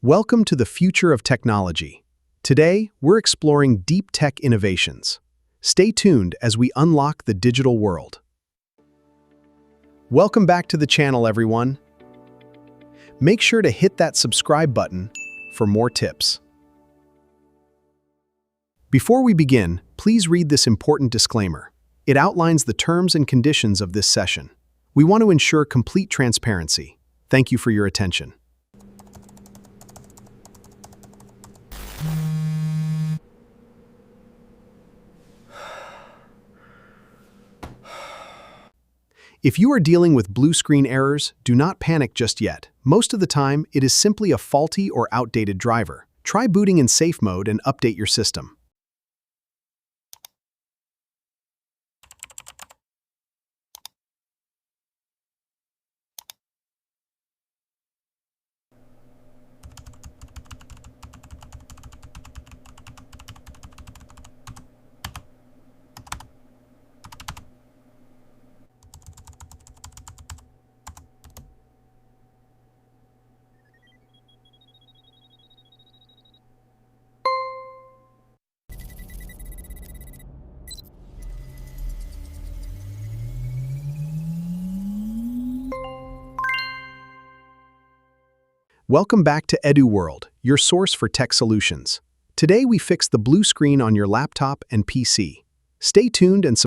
Welcome to the future of technology. Today, we're exploring deep tech innovations. Stay tuned as we unlock the digital world. Welcome back to the channel, everyone. Make sure to hit that subscribe button for more tips. Before we begin, please read this important disclaimer. It outlines the terms and conditions of this session. We want to ensure complete transparency. Thank you for your attention. If you are dealing with blue screen errors, do not panic just yet. Most of the time, it is simply a faulty or outdated driver. Try booting in safe mode and update your system. Welcome back to EduWorld, your source for tech solutions. Today we fix the blue screen on your laptop and PC. Stay tuned and